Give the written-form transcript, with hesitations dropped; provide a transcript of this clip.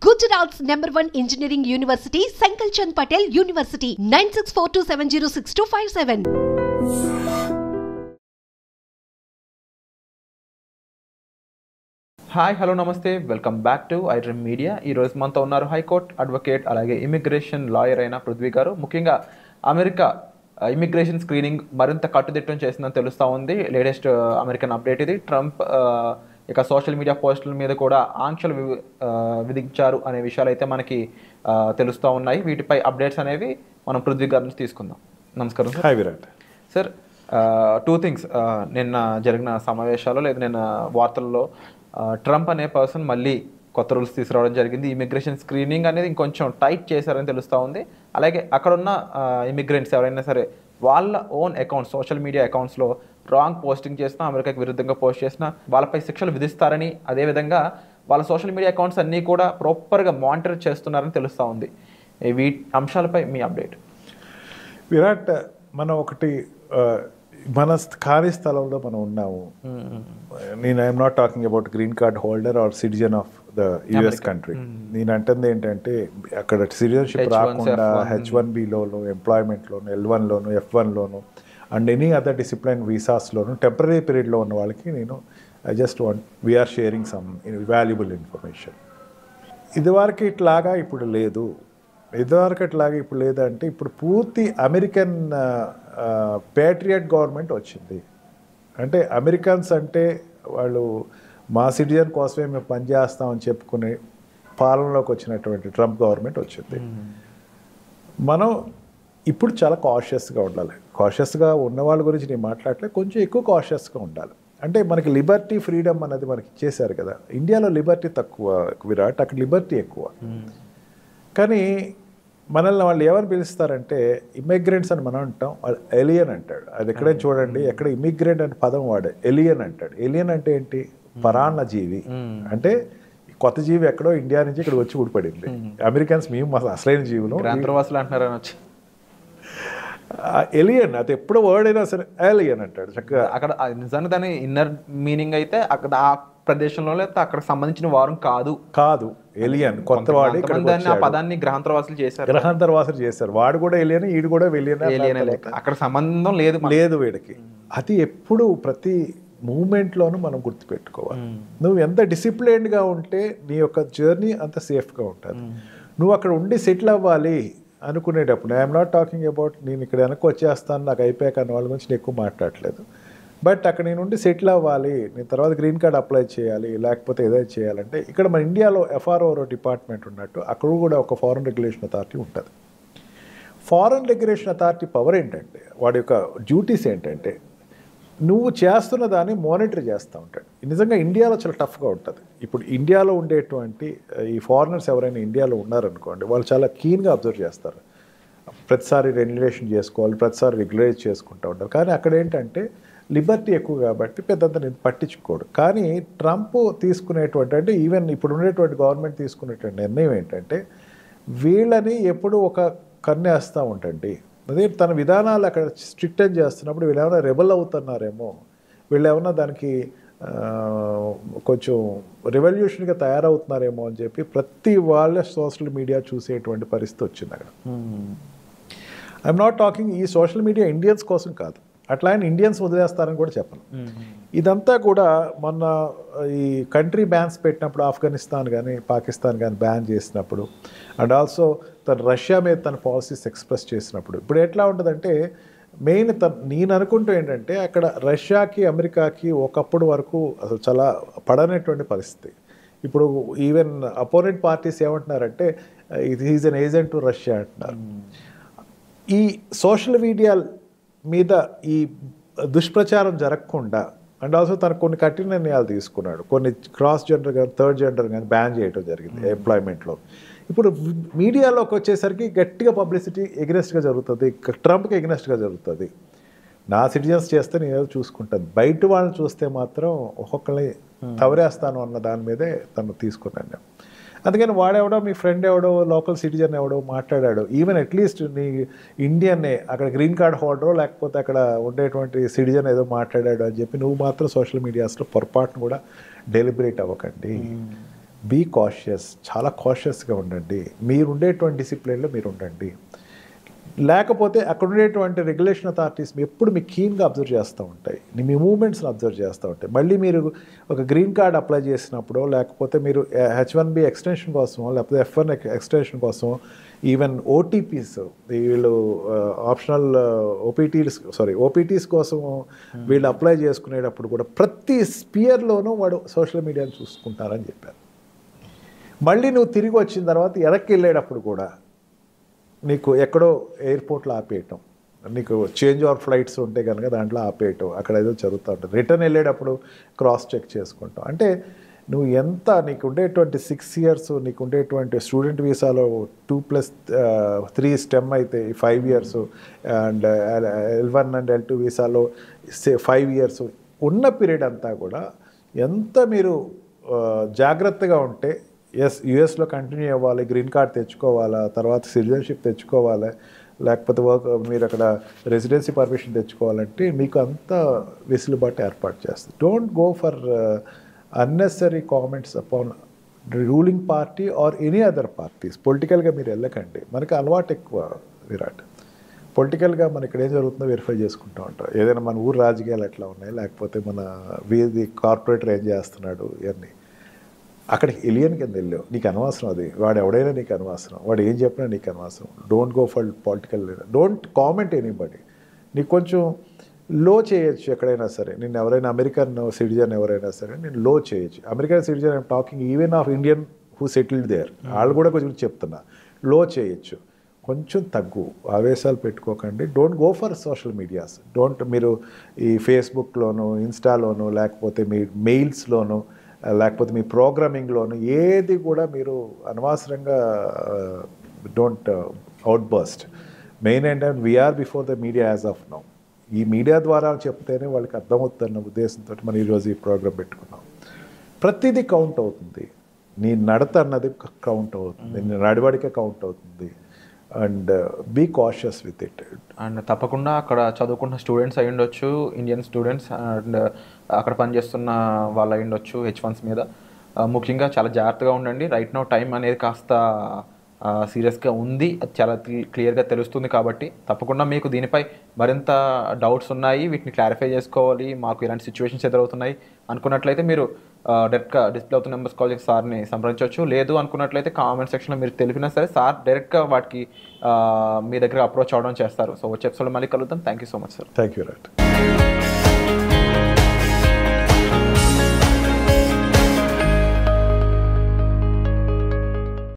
Gujarat's #1 engineering university, Sankalchand Patel University, 9642706257. Hi hello నమస్తే welcome back to iDream Media. ఈరోజు మనతో ఉన్నారు high court advocate అలాగే ఇమిగ్రేషన్ లాయర్ అయిన పృథ్వీ గారు. ముఖ్యంగా అమెరికా ఇమిగ్రేషన్ స్క్రీనింగ్ మరింత కట్టుదిట్టం చేసిందని తెలుస్తూ ఉంది. లేటెస్ట్ అమెరికన్ అప్డేట్ ఇది. ట్రంప్ ఇక సోషల్ మీడియా పోస్టుల మీద కూడా ఆంక్షలు విధించారు అనే విషయాలు అయితే మనకి తెలుస్తూ ఉన్నాయి. వీటిపై అప్డేట్స్ అనేవి మనం పృథ్వీ గారి నుంచి తీసుకుందాం. నమస్కారం sir. Hi Virat. Sir, two things. నిన్న జరిగిన సమావేశాల్లో లేదా నిన్న వార్తల్లో ట్రంప్ అనే పర్సన్ మళ్ళీ కొత్త రూల్స్ తీసుకురావడం జరిగింది. ఇమిగ్రేషన్ స్క్రీనింగ్ అనేది ఇంకొంచెం టైట్ చేశారని తెలుస్తూ ఉంది. అలాగే అక్కడున్న ఇమిగ్రెంట్స్ ఎవరైనా సరే వాళ్ళ ఓన్ అకౌంట్స్, సోషల్ మీడియా అకౌంట్స్లో రాంగ్ పోస్టింగ్ చేసినా, అమెరికాకి విరుద్ధంగా పోస్ట్ చేసినా వాళ్ళపై శిక్షలు విధిస్తారని, అదేవిధంగా వాళ్ళ సోషల్ మీడియా అకౌంట్స్ అన్నీ కూడా ప్రాపర్గా మానిటర్ చేస్తున్నారని తెలుస్తూ ఉంది. ఈ అంశాలపై మీ అప్డేట్. విరాట్, మనం ఒకటి మన ఖాళీ స్థలంలో మనం ఉన్నాము. నేను I am not talking about green card holder or citizen of the US country. నేను అంటుంది ఏంటంటే అక్కడ సిటిజన్షిప్ రాకుండా H1Bలోను, ఎంప్లాయ్మెంట్లోను, L1లోను, F1లోను అండ్ ఎనీ అదర్ డిసిప్లిన్ వీసాస్లోను టెంపరీ పీరియడ్లో ఉన్న వాళ్ళకి నేను I just want we are sharing some valuable information. ఇదివరకు ఇట్లాగా ఇప్పుడు లేదు. ఇప్పుడు లేదంటే ఇప్పుడు పూర్తి అమెరికన్ పేట్రియట్ గవర్నమెంట్ వచ్చింది. అంటే అమెరికన్స్ అంటే వాళ్ళు మా సిటిజన్ కోసమే మేము పనిచేస్తామని చెప్పుకునే పాలనలోకి వచ్చినటువంటి ట్రంప్ గవర్నమెంట్ వచ్చింది. మనం ఇప్పుడు చాలా కాషియస్గా ఉండాలి. కాషియస్గా ఉన్న వాళ్ళ గురించి నేను మాట్లాడలేదు, కొంచెం ఎక్కువ కాషియస్గా ఉండాలి. అంటే మనకి లిబర్టీ, ఫ్రీడమ్ అనేది మనకి ఇచ్చేశారు కదా. ఇండియాలో లిబర్టీ తక్కువ విరాట్, అక్కడ లిబర్టీ ఎక్కువ. కానీ మనల్ని వాళ్ళు ఏమని పిలుస్తారంటే ఇమిగ్రెంట్స్ అని మనం అంటాం, ఎలియన్ అంటాడు. అది ఎక్కడే చూడండి, ఎక్కడ ఇమిగ్రెంట్ అనే పదం వాడే ఎలియన్ అంటాడు. ఎలియన్ అంటే ఏంటి? పరాన్న జీవి. అంటే కొత్త జీవి ఎక్కడో ఇండియా నుంచి ఇక్కడ వచ్చి ఊడిపడింది. అమెరికన్స్ మేము అసలైన జీవులు అంటున్నారు. ఎలియన్ అది ఎప్పుడు వర్డ్ అయినా సరే ఎలియన్ అంటాడు చక్కగా. అక్కడ నిజంగా దాని ఇన్నర్ మీనింగ్ అయితే అక్కడ ఆ ప్రదేశంలో లేకపోతే అక్కడ సంబంధించిన వారం కాదు ఎలియన్. కొత్త వాడు పదాన్ని గ్రహాంతరవాసులు చేశారు. వాడు కూడా ఎలియన్, ఈడు కూడా ఎలియన్. అక్కడ సంబంధం లేదు వీడికి. అది ఎప్పుడు ప్రతి మూమెంట్లోనూ మనం గుర్తుపెట్టుకోవాలి. నువ్వు ఎంత డిసిప్లైన్డ్గా ఉంటే నీ యొక్క జర్నీ అంత సేఫ్గా ఉంటుంది. నువ్వు అక్కడ ఉండి సెటిల్ అవ్వాలి అనుకునేటప్పుడు, ఐఎమ్ నాట్ టాకింగ్ అబౌట్ నేను ఇక్కడ వెనక్కి వచ్చేస్తాను నాకు అయిపోయాక అన్న వాళ్ళ గురించి నేను ఎక్కువ మాట్లాడలేదు. బట్ అక్కడ నేను ఉండి సెటిల్ అవ్వాలి, నేను తర్వాత గ్రీన్ కార్డ్ అప్లై చేయాలి, లేకపోతే ఏదైనా చేయాలంటే ఇక్కడ మన ఇండియాలో FRO డిపార్ట్మెంట్ ఉన్నట్టు అక్కడ కూడా ఒక ఫారెన్ రెగ్యులేషన్ అథారిటీ ఉంటుంది. ఫారెన్ రెగ్యులేషన్ అథారిటీ పవర్ ఏంటంటే, వాడి యొక్క డ్యూటీస్ ఏంటంటే నువ్వు చేస్తున్న దాన్ని మానిటర్ చేస్తూ ఉంటాడు. నిజంగా ఇండియాలో చాలా టఫ్గా ఉంటుంది. ఇప్పుడు ఇండియాలో ఉండేటువంటి ఈ ఫారినర్స్ ఎవరైనా ఇండియాలో ఉన్నారనుకోండి, వాళ్ళు చాలా కీన్గా అబ్జర్వ్ చేస్తారు. ప్రతిసారి రెగ్యులేషన్ చేసుకోవాలి, ప్రతిసారి రెగ్యులైజ్ చేసుకుంటూ ఉంటారు. కానీ అక్కడ ఏంటంటే లిబర్టీ ఎక్కువ కాబట్టి పెద్దంత నేను పట్టించుకోడు. కానీ ట్రంప్ తీసుకునేటువంటి, అంటే ఈవెన్ ఇప్పుడు ఉండేటువంటి గవర్నమెంట్ తీసుకునేటువంటి నిర్ణయం ఏంటంటే వీళ్ళని ఎప్పుడు ఒక కన్నేస్తూ ఉంటుంది. అదే తన విధానాలు అక్కడ స్ట్రిక్ట్ అని చేస్తున్నప్పుడు వీళ్ళు ఏమైనా రెబల్ అవుతున్నారేమో, వీళ్ళు ఏమైనా దానికి కొంచెం రెవల్యూషన్గా తయారవుతున్నారేమో అని చెప్పి ప్రతి వాళ్ళ సోషల్ మీడియా చూసేటువంటి పరిస్థితి వచ్చింది అక్కడ. ఐఎమ్ నాట్ టాకింగ్ ఈ సోషల్ మీడియా ఇండియన్స్ కోసం కాదు, అట్లా ఆయన ఇండియన్స్ వదిలేస్తారని కూడా చెప్పను. ఇదంతా కూడా మొన్న ఈ కంట్రీ బ్యాన్స్ పెట్టినప్పుడు ఆఫ్ఘనిస్తాన్ కానీ పాకిస్తాన్ కానీ బ్యాన్ చేసినప్పుడు, అండ్ ఆల్సో తను రష్యా మీద తన పాలసీస్ ఎక్స్ప్రెస్ చేసినప్పుడు, ఇప్పుడు ఎట్లా ఉంటుందంటే మెయిన్ నేను అనుకుంటూ ఏంటంటే అక్కడ రష్యాకి అమెరికాకి ఒకప్పుడు వరకు అసలు చాలా పడనటువంటి పరిస్థితి. ఇప్పుడు ఈవెన్ అపోనెంట్ పార్టీస్ ఏమంటున్నారంటే ఇది is an agent to Russia అంటున్నారు. ఈ సోషల్ మీడియా మీద ఈ దుష్ప్రచారం జరగకుండా అండ్ ఆల్సో తనకు కొన్ని కఠిన నిర్ణయాలు తీసుకున్నాడు. కొన్ని క్రాస్ జెండర్ కానీ థర్డ్ జెండర్ కానీ బ్యాన్ చేయడం జరిగింది ఎంప్లాయ్మెంట్లో. ఇప్పుడు మీడియాలోకి వచ్చేసరికి గట్టిగా పబ్లిసిటీ ఎగ్నెస్ట్గా జరుగుతుంది, ట్రంప్కి ఎగ్నెస్ట్గా జరుగుతుంది. నా సిటిజన్స్ చేస్తే నేను ఏదో చూసుకుంటాను, బయట వాళ్ళని చూస్తే మాత్రం ఒక్కొక్కరిని తవరేస్తాను అన్న దాని మీదే తను తీసుకున్నాను. అందుకని వాడెవడో మీ ఫ్రెండ్ ఎవడో లోకల్ సిటిజన్ ఎవడో మాట్లాడాడు, ఈవెన్ అట్లీస్ట్ నీ ఇండియన్నే అక్కడ గ్రీన్ కార్డ్ హోల్డరో లేకపోతే అక్కడ ఉండేటువంటి సిటిజన్ ఏదో మాట్లాడాడు అని చెప్పి నువ్వు మాత్రం సోషల్ మీడియాస్లో పొరపాటును కూడా డెలిబరేట్ అవ్వకండి. బీ కాషియస్, చాలా కాషియస్గా ఉండండి. మీరు ఉండేటువంటి డిసిప్లిన్లో మీరు ఉండండి. లేకపోతే అక్కడ ఉండేటువంటి రెగ్యులేషన్ అథారిటీస్ ఎప్పుడు మీకు కీన్గా అబ్జర్వ్ చేస్తూ ఉంటాయి, మీ మూమెంట్స్ని అబ్జర్వ్ చేస్తూ ఉంటాయి. మళ్ళీ మీరు ఒక గ్రీన్ కార్డ్ అప్లై చేసినప్పుడు, లేకపోతే మీరు H1B ఎక్స్టెన్షన్ కోసమో, లేకపోతే F1 ఎక్స్టెన్షన్ కోసమో, ఈవెన్ ఓటీపీస్, వీళ్ళు ఆప్షనల్ ఓపీటీస్ కోసం వీళ్ళు అప్లై చేసుకునేటప్పుడు కూడా ప్రతి స్పియర్లోనూ వాడు సోషల్ మీడియాని చూసుకుంటారని చెప్పారు. మళ్ళీ నువ్వు తిరిగి వచ్చిన తర్వాత వెనక్కి వెళ్ళేటప్పుడు కూడా నీకు ఎక్కడో ఎయిర్పోర్ట్లో ఆపేయటం, నీకు చేంజ్ ఆర్ ఫ్లైట్స్ ఉంటే కనుక దాంట్లో ఆపేయటం, అక్కడ ఏదో జరుగుతూ ఉంటుంది. రిటర్న్ వెళ్ళేటప్పుడు క్రాస్ చెక్ చేసుకుంటాం. అంటే నువ్వు ఎంత నీకు ఉండేటువంటి 6 years, నీకు ఉండేటువంటి స్టూడెంట్ వీసాలో 2+3 STEM అయితే 5 years, and L1 and L2 వీసాలో 5 years ఉన్న పీరియడ్ అంతా కూడా ఎంత మీరు జాగ్రత్తగా ఉంటే, యుఎస్లో కంటిన్యూ అవ్వాలి, గ్రీన్ కార్డ్ తెచ్చుకోవాలా, తర్వాత సిటిజన్షిప్ తెచ్చుకోవాలి, లేకపోతే మీరు అక్కడ రెసిడెన్సీ పర్మిషన్ తెచ్చుకోవాలంటే మీకు అంత వెసులుబాటు ఏర్పాటు చేస్తుంది. Don't go for unnecessary comments upon ruling party or any other parties. పొలిటికల్గా మీరు వెళ్ళకండి. మనకి అలవాటు ఎక్కువ విరాట్. పొలిటికల్గా మన ఇక్కడ ఏం జరుగుతుందో వెరిఫై చేసుకుంటూ ఉంటాం. ఏదైనా మన ఊరు రాజకీయాలు ఎట్లా ఉన్నాయి, లేకపోతే మన వీధి కార్పొరేటర్ ఏం చేస్తున్నాడు, ఇవన్నీ అక్కడికి ఎలియన్ కింద వెళ్ళావు, నీకు అనవసరం. అది వాడు ఎవడైనా నీకు అనవసరం, వాడు ఏం చెప్పినా నీకు అనవసరం. Don't go for political leader, don't comment anybody. నీకు కొంచెం లో చేయొచ్చు ఎక్కడైనా సరే. నేను ఎవరైనా అమెరికన్ సిటిజన్ ఎవరైనా సరే నేను లో చేయొచ్చు. American citizen I'm talking even of Indian who settled there, వాళ్ళు కూడా కొంచెం చెప్తున్నా, లో చేయొచ్చు. కొంచెం తగ్గు, ఆవేశాలు పెట్టుకోకండి. Don't go for social medias. మీరు ఈ ఫేస్బుక్లోను, ఇన్స్టాలోను, లేకపోతే మీ మెయిల్స్లోను, లేకపోతే మీ ప్రోగ్రామింగ్లోను ఏది కూడా మీరు అనవసరంగా డోంట్ అవుట్ బర్స్ట్. మెయిన్ ఏంటంటే we're before the media as of now. ఈ మీడియా ద్వారా చెప్తేనే వాళ్ళకి అర్థమవుతున్న ఉద్దేశంతో మనం ఈరోజు ఈ ప్రోగ్రాం పెట్టుకున్నాం. ప్రతిదీ కౌంట్ అవుతుంది. నీ నడత అన్నది కౌంట్ అవుతుంది, నీ నడవడిక కౌంట్ అవుతుంది. And be cautious with it. And తప్పకుండా అక్కడ చదువుకున్న స్టూడెంట్స్ అయి ఉండొచ్చు, ఇండియన్ స్టూడెంట్స్, అండ్ అక్కడ పనిచేస్తున్న వాళ్ళు అయి ఉండొచ్చు H1s మీద. ముఖ్యంగా చాలా జాగ్రత్తగా ఉండండి. రైట్ నౌ టైం అనేది కాస్త సీరియస్గా ఉంది, అది చాలా క్లియర్గా తెలుస్తుంది. కాబట్టి తప్పకుండా మీకు దీనిపై మరింత డౌట్స్ ఉన్నాయి, వీటిని క్లారిఫై చేసుకోవాలి, మాకు ఇలాంటి సిచ్యువేషన్స్ ఎదురవుతున్నాయి అనుకున్నట్లయితే మీరు డైరెక్ట్గా డిస్ప్లే అవుతున్న నెంబర్స్ కాల్ చేసి సార్ని సంప్రదించవచ్చు. లేదు అనుకున్నట్లయితే కామెంట్ సెక్షన్లో మీరు తెలిపినా సరే సార్ డైరెక్ట్గా వాటికి మీ దగ్గర అప్రోచ్ అవ్వడం చేస్తారు. సో వచ్చే ఎపిసోడ్లో మళ్ళీ కలుద్దాం. Thank you so much sir. Thank you right.